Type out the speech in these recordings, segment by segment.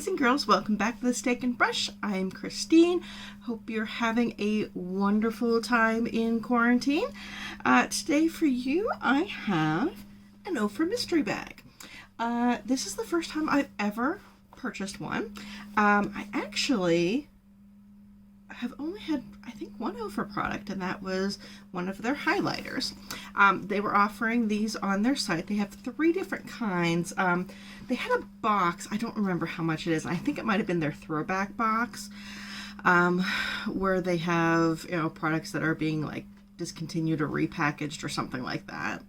boys and girls, welcome back to the Steak and Brush. I'm Christine. Hope you're having a wonderful time in quarantine. Today for you, I have an Ofra Mystery Bag. This is the first time I've ever purchased one. I actually have only had, I think, one Ofra product, and that was one of their highlighters. They were offering these on their site. They have 3 different kinds. They had a box. I don't remember how much it is. I think it might have been their throwback box, where they have, products that are being like discontinued or repackaged or something like that.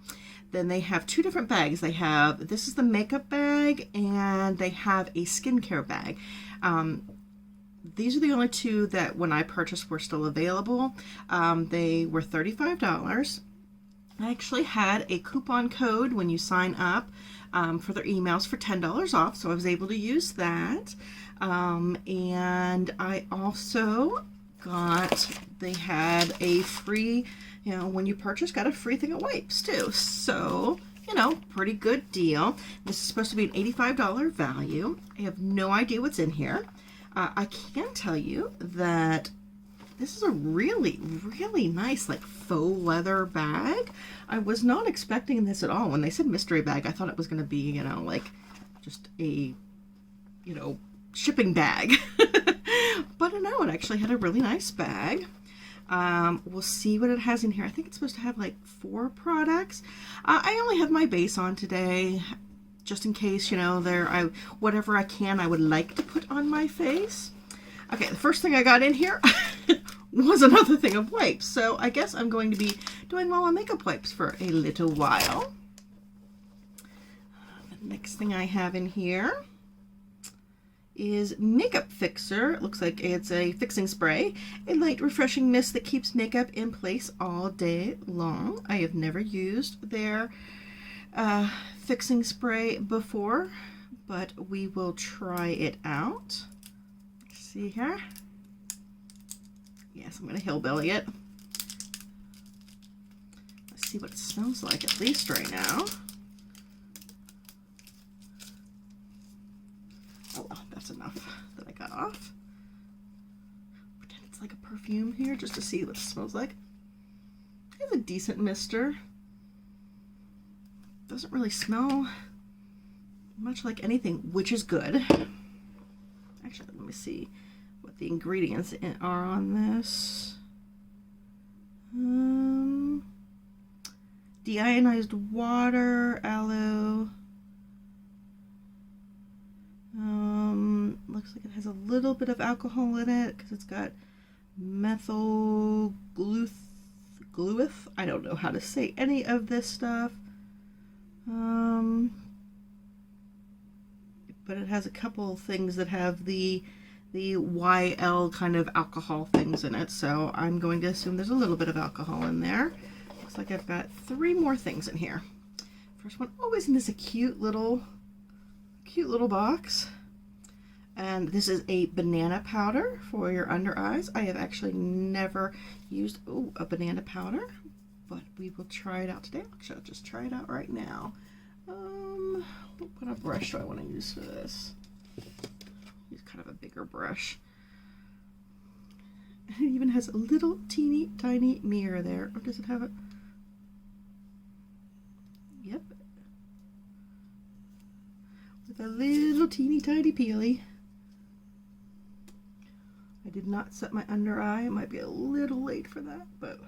Then they have 2 different bags. They have, this is the makeup bag, and they have a skincare bag. These are the only 2 that when I purchased were still available. They were $35. I actually had a coupon code when you sign up for their emails for $10 off, so I was able to use that. And I also they had a free, when you purchase, got a free thing of wipes too. So, pretty good deal. This is supposed to be an $85 value. I have no idea what's in here. I can tell you that this is a really, really nice, like, faux leather bag. I was not expecting this at all. When they said mystery bag, I thought it was going to be, like, just a, shipping bag. But no, it actually had a really nice bag. We'll see what it has in here. I think it's supposed to have, like, 4 products. I only have my base on today, just in case, whatever I can, I would like to put on my face. Okay, the first thing I got in here was another thing of wipes. So I guess I'm going to be doing my makeup wipes for a little while. The next thing I have in here is makeup fixer. It looks like it's a fixing spray, a light refreshing mist that keeps makeup in place all day long. I have never used their fixing spray before, but we will try it out. See here? Yes, I'm going to hillbilly it. Let's see what it smells like at least right now. Oh, well, that's enough that I got off. Pretend it's like a perfume here just to see what it smells like. It's a decent mister. Doesn't really smell much like anything, which is good. Actually, let me see what the ingredients are on this. Deionized water, aloe. Looks like it has a little bit of alcohol in it because it's got methyl glueth. I don't know how to say any of this stuff. But it has a couple things that have the YL kind of alcohol things in it, so I'm going to assume there's a little bit of alcohol in there. Looks like I've got 3 more things in here. First one, always in this cute little box. And this is a banana powder for your under eyes. I have actually never used a banana powder, but we will try it out today. Actually, I'll just try it out right now. What kind of brush do I want to use for this? Use kind of a bigger brush. It even has a little teeny tiny mirror there. Or does it have it? Yep. With a little teeny tiny peely. I did not set my under eye. It might be a little late for that, but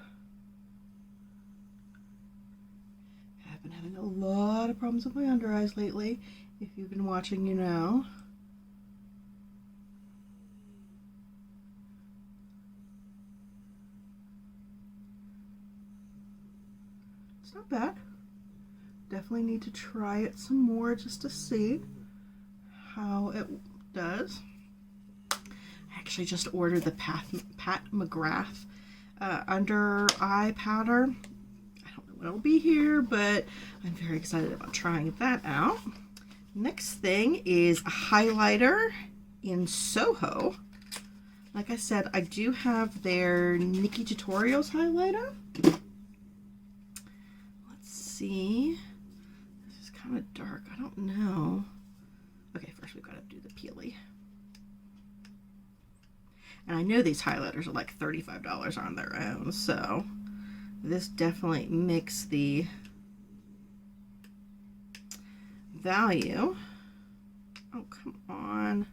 I've been having a lot of problems with my under eyes lately. If you've been watching, you know. It's not bad. Definitely need to try it some more just to see how it does. I actually just ordered the Pat McGrath under eye powder. I don't know when it'll be here, but I'm very excited about trying that out. Next thing is a highlighter in Soho. Like I said, I do have their Nikki Tutorials highlighter. Let's see. This is kind of dark. I don't know. Okay, first course, we've got to do the peely. And I know these highlighters are like $35 on their own, so this definitely makes the value. Oh, come on.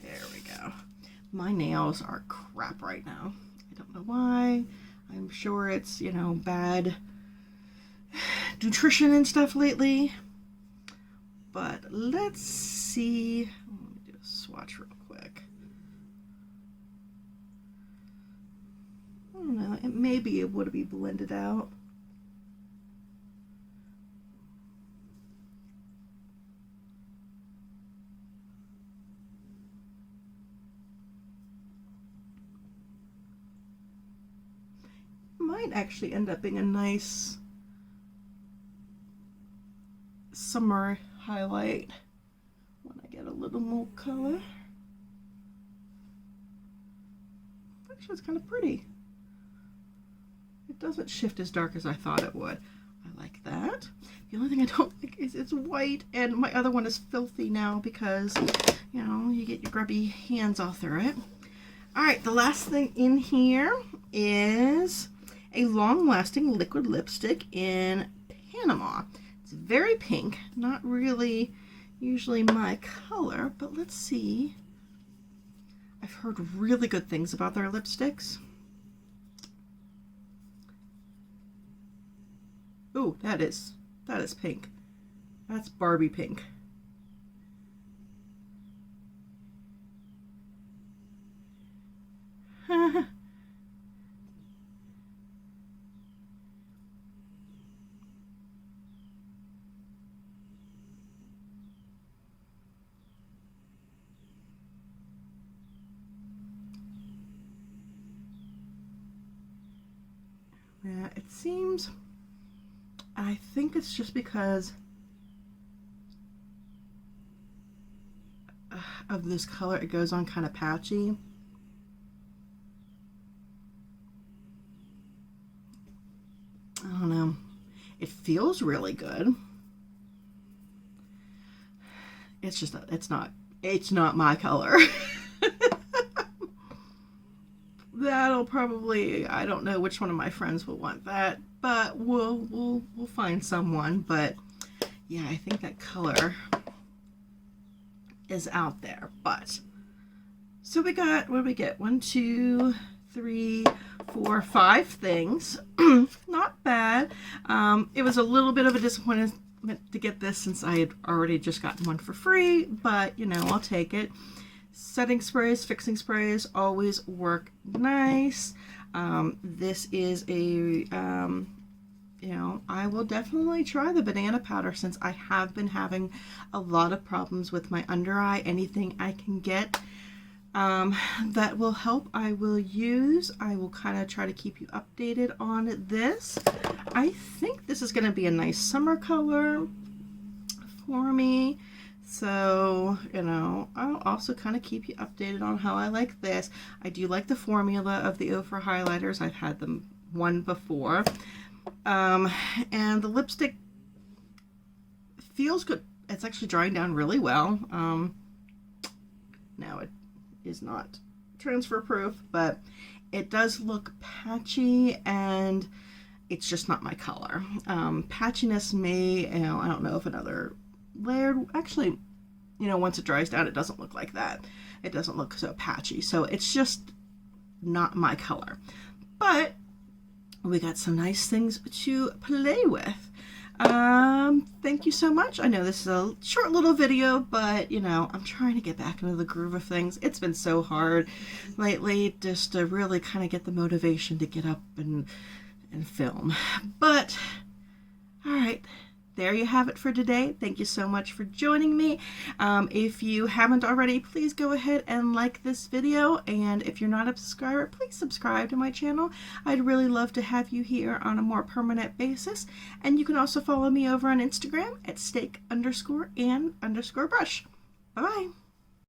There we go. My nails are crap right now. I don't know why. I'm sure it's, you know, bad nutrition and stuff lately. But let's see. Let me do a swatch real quick. I don't know. It may be able to be blended out. Might actually end up being a nice summer highlight when I get a little more color. Actually, it's kind of pretty. It doesn't shift as dark as I thought it would. I like that. The only thing I don't like is it's white, and my other one is filthy now because, you know, you get your grubby hands all through it. All right, the last thing in here is a long-lasting liquid lipstick in Panama. It's very pink, not really usually my color, but let's see. I've heard really good things about their lipsticks. Ooh, that is pink. That's Barbie pink. Yeah, it seems, I think it's just because of this color, it goes on kind of patchy. I don't know. It feels really good. It's just, it's not my color. That'll probably, I don't know which one of my friends will want that, but we'll find someone. But yeah, I think that color is out there. But so we got, what did we get? 1, 2, 3, 4, 5 things. Not bad. It was a little bit of a disappointment to get this since I had already just gotten one for free, but you know, I'll take it. Setting sprays, fixing sprays always work nice. This is a, you know, I will definitely try the banana powder since I have been having a lot of problems with my under eye. Anything I can get that will help, I will use. I will kind of try to keep you updated on this. I think this is going to be a nice summer color for me. So, you know, I'll also kind of keep you updated on how I like this. I do like the formula of the Ofra highlighters. I've had them one before. And the lipstick feels good. It's actually drying down really well. Now it is not transfer proof, but it does look patchy and it's just not my color. Patchiness may, you know, I don't know if another layered, actually, you know, once it dries down, it doesn't look like that. It doesn't look so patchy. So it's just not my color. But we got some nice things to play with. Thank you so much. I know this is a short little video, but you know, I'm trying to get back into the groove of things. It's been so hard lately just to really kind of get the motivation to get up and film. But all right, there you have it for today. Thank you so much for joining me. If you haven't already, please go ahead and like this video. And if you're not a subscriber, please subscribe to my channel. I'd really love to have you here on a more permanent basis. And you can also follow me over on Instagram at steak_and_brush. Bye-bye.